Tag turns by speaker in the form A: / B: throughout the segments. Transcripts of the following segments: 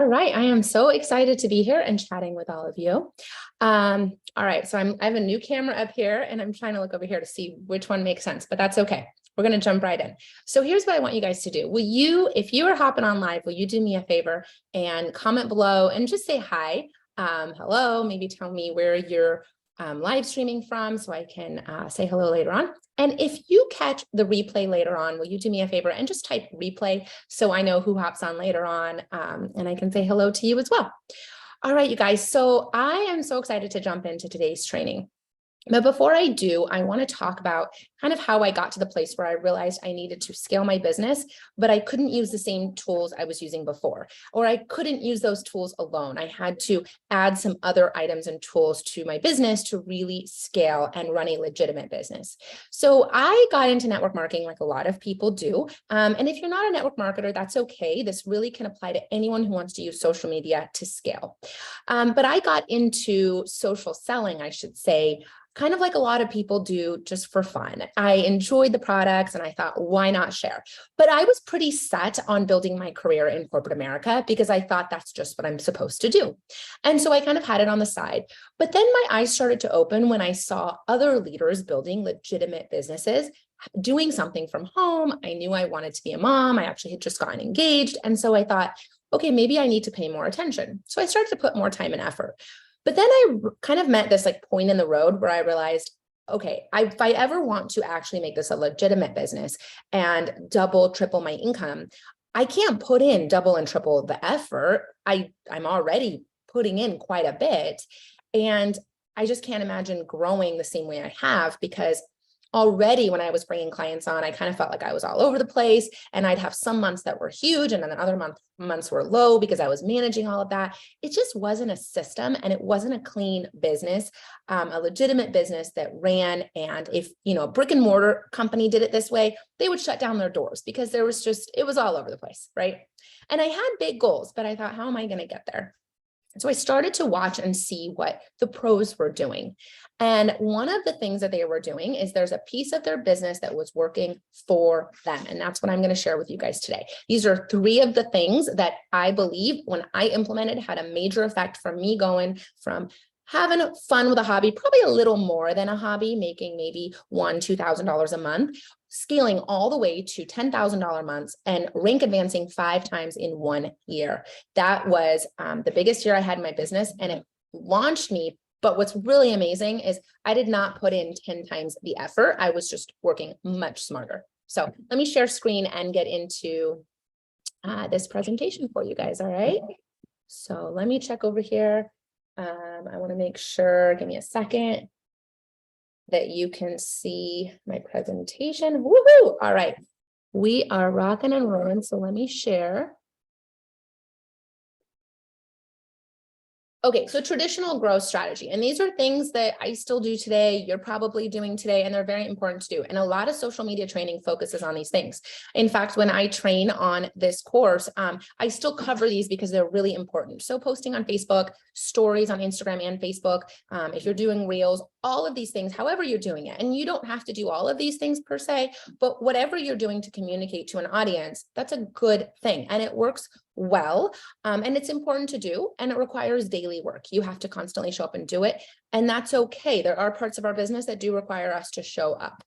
A: right, I am so excited to be here and chatting with all of you. All right, so I have a new camera up here and I'm trying to look over here to see which one makes sense, but that's okay. We're going to jump right in. So here's what I want you guys to do. Will you, if you are hopping on live, will you do me a favor and comment below and just say hi, hello, maybe tell me where you're live streaming from so I can say hello later on. And if you catch the replay later on, will you do me a favor and just type replay so I know who hops on later on and I can say hello to you as well. All right, you guys, so I am so excited to jump into today's training. But before I do, I want to talk about kind of how I got to the place where I realized I needed to scale my business, but I couldn't use the same tools I was using before, or I couldn't use those tools alone. I had to add some other items and tools to my business to really scale and run a legitimate business. So I got into network marketing like a lot of people do. And if you're not a network marketer, that's okay. This really can apply to anyone who wants to use social media to scale. But I got into social selling, I should say, kind of like a lot of people do just for fun. I enjoyed the products and I thought, why not share? But I was pretty set on building my career in corporate America because I thought that's just what I'm supposed to do. And so I kind of had it on the side. But then my eyes started to open when I saw other leaders building legitimate businesses, doing something from home. I knew I wanted to be a mom. I actually had just gotten engaged. And so I thought, okay, maybe I need to pay more attention. So I started to put more time and effort. But then I kind of met this like point in the road where I realized, okay, if I ever want to actually make this a legitimate business and double, triple my income, I can't put in double and triple the effort. I'm already putting in quite a bit. And I just can't imagine growing the same way I have, because already when I was bringing clients on, I kind of felt like I was all over the place, and I'd have some months that were huge and then other months were low because I was managing all of that. It just wasn't a system and it wasn't a clean business, a legitimate business that ran. And if, a brick and mortar company did it this way, they would shut down their doors because it was all over the place, right? And I had big goals, but I thought, how am I going to get there? So I started to watch and see what the pros were doing. And one of the things that they were doing is there's a piece of their business that was working for them. And that's what I'm going to share with you guys today. These are 3 of the things that I believe when I implemented had a major effect from me going from having fun with a hobby, probably a little more than a hobby, making maybe $1,000, $2,000 a month, scaling all the way to $10,000 months and rank advancing 5 times in 1 year. That was the biggest year I had in my business, and it launched me. But what's really amazing is I did not put in 10 times the effort. I was just working much smarter. So let me share screen and get into this presentation for you guys. All right. So let me check over here. I want to make sure, give me a second, that you can see my presentation. Woohoo! All right. We are rocking and rolling. So let me share. Okay, so traditional growth strategy. And these are things that I still do today, you're probably doing today, and they're very important to do. And a lot of social media training focuses on these things. In fact, when I train on this course, I still cover these because they're really important. So posting on Facebook, stories on Instagram and Facebook, if you're doing reels, all of these things, however you're doing it. And you don't have to do all of these things per se, but whatever you're doing to communicate to an audience, that's a good thing. And it works well. And it's important to do, and it requires daily work. You have to constantly show up and do it. And that's okay. There are parts of our business that do require us to show up.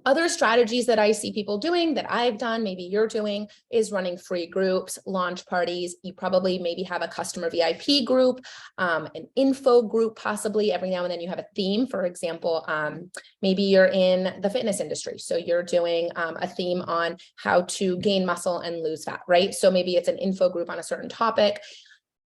A: Other strategies that I see people doing that I've done, maybe you're doing, is running free groups, launch parties. You probably maybe have a customer VIP group, an info group, possibly every now and then you have a theme. For example, maybe you're in the fitness industry. So you're doing a theme on how to gain muscle and lose fat, right? So maybe it's an info group on a certain topic.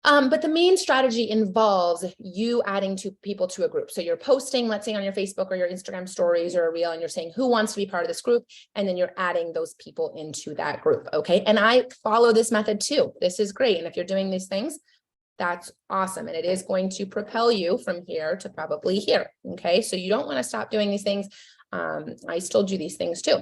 A: But the main strategy involves you adding people to a group. So you're posting, let's say on your Facebook or your Instagram stories or a reel, and you're saying who wants to be part of this group, and then you're adding those people into that group. Okay. And I follow this method too. This is great. And if you're doing these things, that's awesome. And it is going to propel you from here to probably here. Okay. So you don't want to stop doing these things. I still do these things too.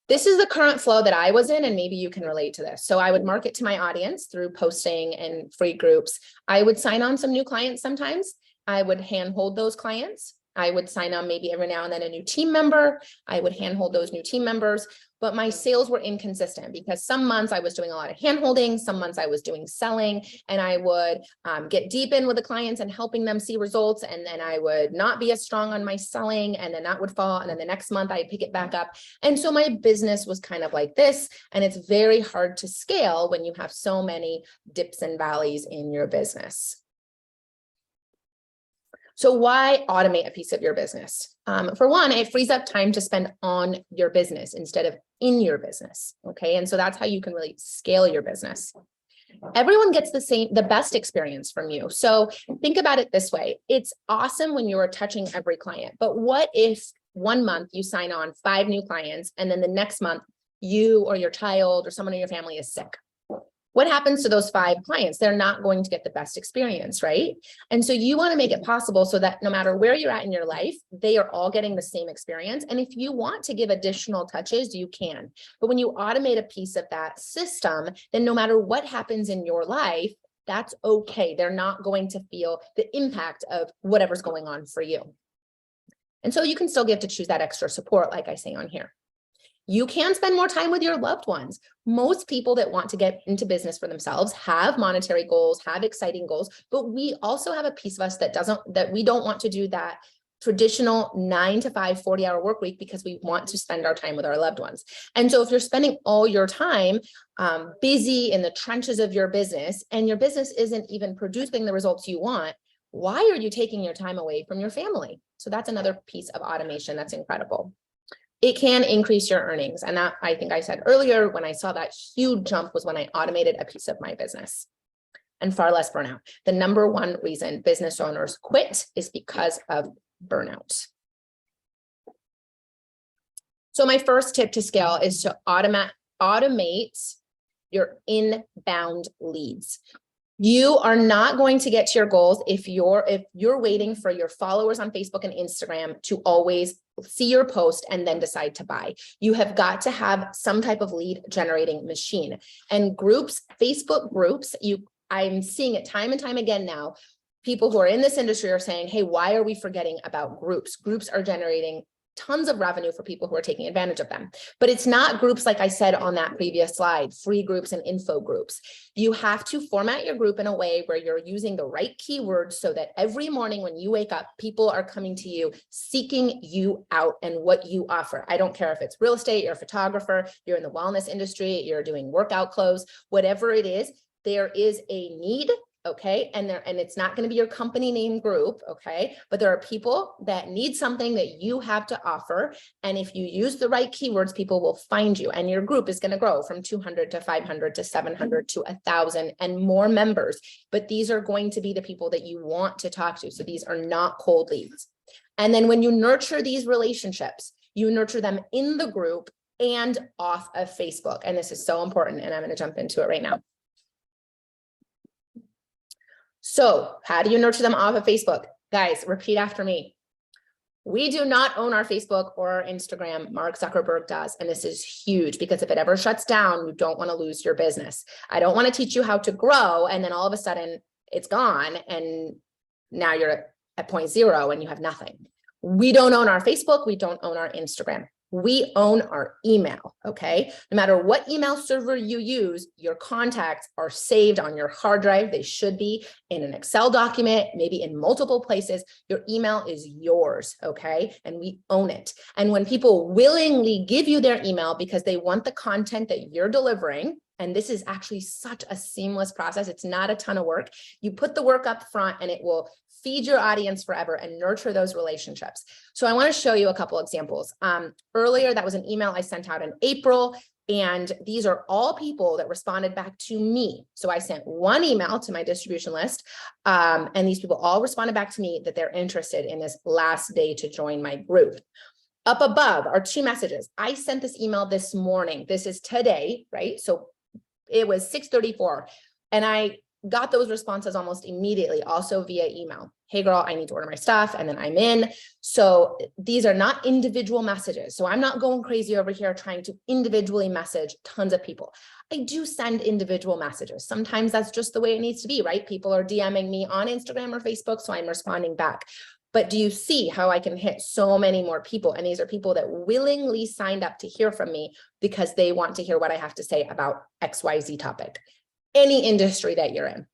A: This is the current flow that I was in, and maybe you can relate to this. So I would market to my audience through posting and free groups. I would sign on some new clients sometimes. I would handhold those clients. I would sign on maybe every now and then a new team member. I would handhold those new team members, but my sales were inconsistent because some months I was doing a lot of handholding, some months I was doing selling, and I would get deep in with the clients and helping them see results. And then I would not be as strong on my selling, and then that would fall. And then the next month I'd pick it back up. And so my business was kind of like this, and it's very hard to scale when you have so many dips and valleys in your business. So why automate a piece of your business? For one, it frees up time to spend on your business instead of in your business. Okay. And so that's how you can really scale your business. Everyone gets the best experience from you. So think about it this way. It's awesome when you're touching every client, but what if 1 month you sign on 5 new clients and then the next month you or your child or someone in your family is sick? What happens to those 5 clients? They're not going to get the best experience, right? And so you want to make it possible so that no matter where you're at in your life, they are all getting the same experience. And if you want to give additional touches, you can. But when you automate a piece of that system, then no matter what happens in your life, that's okay. They're not going to feel the impact of whatever's going on for you. And so you can still get to choose that extra support, like I say on here. You can spend more time with your loved ones. Most people that want to get into business for themselves have monetary goals, have exciting goals, but we also have a piece of us that we don't want to do that traditional 9 to 5, 40-hour work week because we want to spend our time with our loved ones. And so if you're spending all your time busy in the trenches of your business and your business isn't even producing the results you want, why are you taking your time away from your family? So that's another piece of automation that's incredible. It can increase your earnings. And that, I think I said earlier, when I saw that huge jump was when I automated a piece of my business. And far less burnout. The number one reason business owners quit is because of burnout. So my first tip to scale is to automate your inbound leads. You are not going to get to your goals if you're waiting for your followers on Facebook and Instagram to always see your post and then decide to buy. You have got to have some type of lead generating machine. And groups, Facebook groups, I'm seeing it time and time again now. People who are in this industry are saying, hey, why are we forgetting about groups? Groups are generating tons of revenue for people who are taking advantage of them. But it's not groups like I said on that previous slide, free groups and info groups. You have to format your group in a way where you're using the right keywords so that every morning when you wake up, people are coming to you, seeking you out and what you offer. I don't care if it's real estate, you're a photographer, you're in the wellness industry, you're doing workout clothes, whatever it is, there is a need. Okay. And it's not going to be your company name group. Okay. But there are people that need something that you have to offer. And if you use the right keywords, people will find you, and your group is going to grow from 200 to 500 to 700 to 1,000 and more members. But these are going to be the people that you want to talk to. So these are not cold leads. And then when you nurture these relationships, you nurture them in the group and off of Facebook. And this is so important. And I'm going to jump into it right now. So how do you nurture them off of Facebook? Guys, repeat after me. We do not own our Facebook or our Instagram. Mark Zuckerberg does. And this is huge because if it ever shuts down, you don't want to lose your business. I don't want to teach you how to grow and then all of a sudden it's gone and now you're at point zero and you have nothing. We don't own our Facebook. We don't own our Instagram. We own our email, okay? No matter what email server you use, your contacts are saved on your hard drive. They should be in an Excel document, maybe in multiple places. Your email is yours, okay? And we own it. And when people willingly give you their email because they want the content that you're delivering, and this is actually such a seamless process, it's not a ton of work. You put the work up front and it will feed your audience forever and nurture those relationships. So I want to show you a couple examples. Earlier, that was an email I sent out in April, and these are all people that responded back to me. So I sent one email to my distribution list, and these people all responded back to me that they're interested in this last day to join my group. Up above are 2 messages. I sent this email this morning. This is today, right? So it was 6:34, and I got those responses almost immediately, also via email. Hey girl, I need to order my stuff, and then I'm in. So these are not individual messages. So I'm not going crazy over here trying to individually message tons of people. I do send individual messages. Sometimes that's just the way it needs to be, right? People are DMing me on Instagram or Facebook, so I'm responding back. But do you see how I can hit so many more people? And these are people that willingly signed up to hear from me because they want to hear what I have to say about XYZ topic. Any industry that you're in.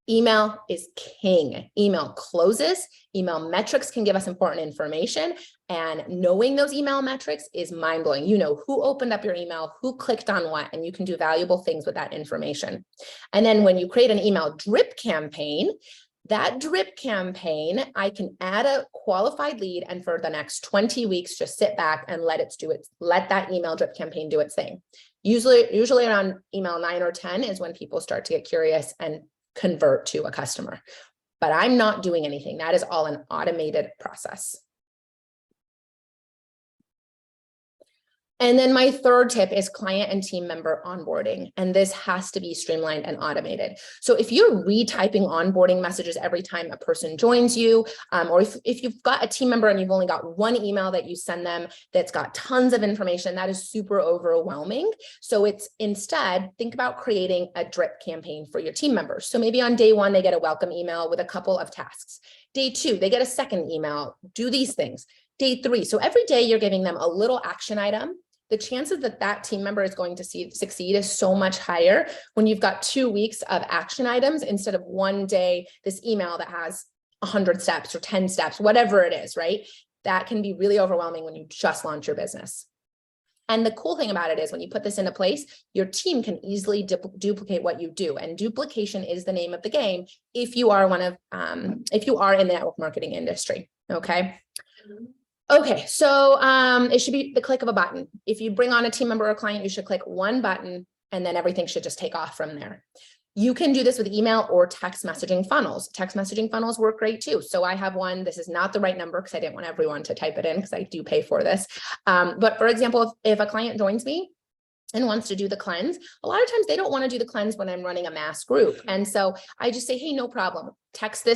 A: Email is king. Email closes. Email metrics can give us important information. And knowing those email metrics is mind-blowing. You know who opened up your email, who clicked on what, and you can do valuable things with that information. And then when you create an email drip campaign, that drip campaign, I can add a qualified lead, and for the next 20 weeks, just sit back and let that email drip campaign do its thing. Usually around email 9 or 10 is when people start to get curious and convert to a customer. But I'm not doing anything. That is all an automated process. And then my third tip is client and team member onboarding. And this has to be streamlined and automated. So if you're retyping onboarding messages every time a person joins you, or if you've got a team member and you've only got one email that you send them that's got tons of information, that is super overwhelming. So it's instead, think about creating a drip campaign for your team members. So maybe on day 1, they get a welcome email with a couple of tasks. Day 2, they get a second email, do these things. Day 3, so every day you're giving them a little action item. The chances that that team member is going to succeed is so much higher when you've got 2 weeks of action items instead of one day, this email that has 100 steps or 10 steps, whatever it is, right? That can be really overwhelming when you just launch your business. And the cool thing about it is when you put this into place, your team can easily duplicate what you do. And duplication is the name of the game if you are if you are in the network marketing industry, okay? Okay, so it should be the click of a button. If you bring on a team member or client, you should click one button and then everything should just take off from there. You can do this with email or text messaging funnels. Text messaging funnels work great too. So I have one. This is not the right number because I didn't want everyone to type it in because I do pay for this. But for example, if a client joins me and wants to do the cleanse, a lot of times they don't want to do the cleanse when I'm running a mass group. And so I just say, hey, no problem. Text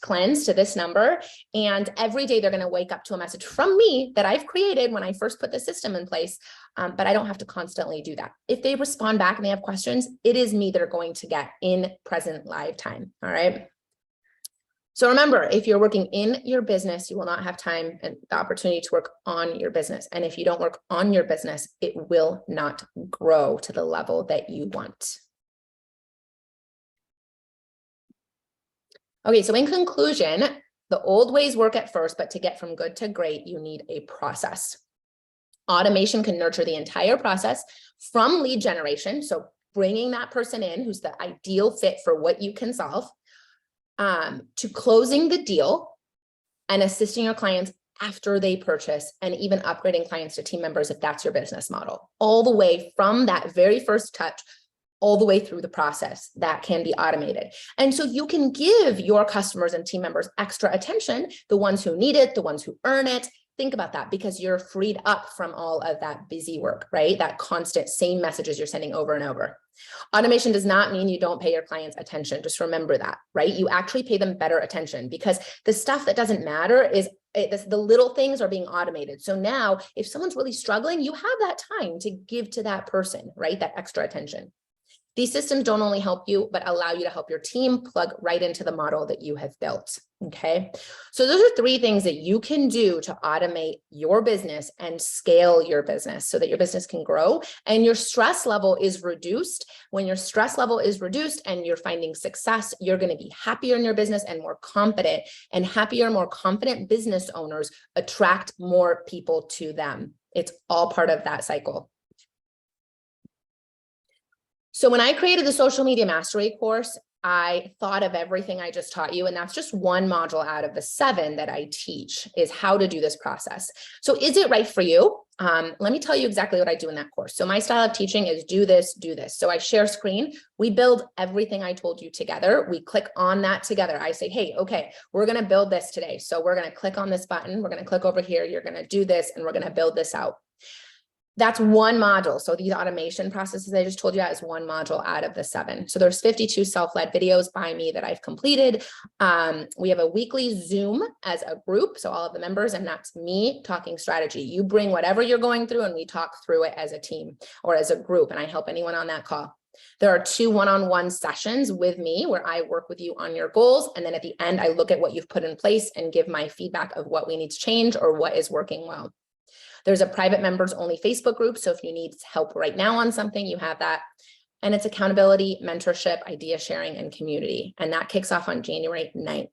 A: cleanse to this number. And every day they're going to wake up to a message from me that I've created when I first put the system in place. But I don't have to constantly do that. If they respond back and they have questions, it is me that are going to get in present live time. All right. So remember, if you're working in your business, you will not have time and the opportunity to work on your business. And if you don't work on your business, it will not grow to the level that you want. Okay, so in conclusion, the old ways work at first, but to get from good to great, you need a process. Automation can nurture the entire process from lead generation. So bringing that person in who's the ideal fit for what you can solve, to closing the deal and assisting your clients after they purchase, and even upgrading clients to team members if that's your business model, all the way from that very first touch all the way through the process that can be automated. And so you can give your customers and team members extra attention, the ones who need it, the ones who earn it. Think about that because you're freed up from all of that busy work, right? That constant same messages you're sending over and over. Automation does not mean you don't pay your clients attention. Just remember that, right? You actually pay them better attention because the stuff that doesn't matter is the little things are being automated. So now if someone's really struggling, you have that time to give to that person, right? That extra attention. These systems don't only help you, but allow you to help your team plug right into the model that you have built. Okay. So those are 3 things that you can do to automate your business and scale your business so that your business can grow and your stress level is reduced. When your stress level is reduced and you're finding success, you're going to be happier in your business and more confident, and happier, more confident business owners attract more people to them. It's all part of that cycle. So when I created the Social Media Mastery course, I thought of everything I just taught you, and that's just one module out of the 7 that I teach is how to do this process. So is it right for you? Let me tell you exactly what I do in that course. So my style of teaching is do this, do this. So I share screen, we build everything I told you together. We click on that together. I say, hey, okay, we're going to build this today. So we're going to click on this button. We're going to click over here. You're going to do this, and we're going to build this out. That's one module. So these automation processes I just told you about is one module out of the 7. So there's 52 self-led videos by me that I've completed. We have a weekly Zoom as a group. So all of the members, and that's me talking strategy. You bring whatever you're going through and we talk through it as a team or as a group. And I help anyone on that call. There are 2 one-on-one sessions with me where I work with you on your goals. And then at the end, I look at what you've put in place and give my feedback of what we need to change or what is working well. There's a private members only Facebook group. So if you need help right now on something, you have that. And it's accountability, mentorship, idea sharing, and community. And that kicks off on January 9th.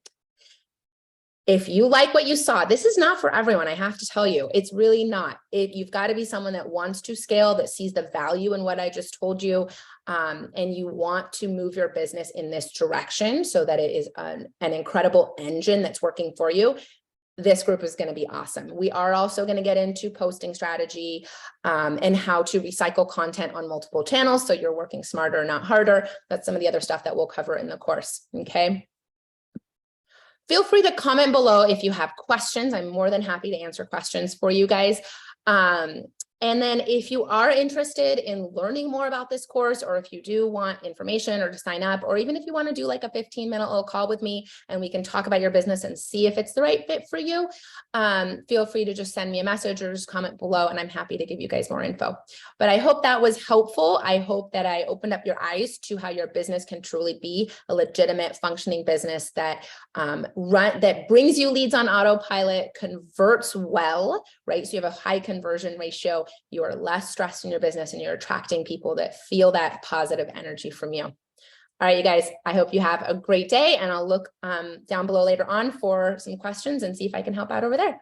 A: If you like what you saw, this is not for everyone. I have to tell you, it's really not. You've got to be someone that wants to scale, that sees the value in what I just told you, and you want to move your business in this direction so that it is an incredible engine that's working for you. This group is going to be awesome. We are also going to get into posting strategy and how to recycle content on multiple channels. So you're working smarter, not harder. That's some of the other stuff that we'll cover in the course. Okay. Feel free to comment below if you have questions. I'm more than happy to answer questions for you guys. And then if you are interested in learning more about this course, or if you do want information or to sign up, or even if you want to do like a 15-minute little call with me and we can talk about your business and see if it's the right fit for you, feel free to just send me a message or just comment below and I'm happy to give you guys more info. But I hope that was helpful. I hope that I opened up your eyes to how your business can truly be a legitimate functioning business that that brings you leads on autopilot, converts well, right? So you have a high conversion ratio. You are less stressed in your business and you're attracting people that feel that positive energy from you. All right, you guys, I hope you have a great day and I'll look down below later on for some questions and see if I can help out over there.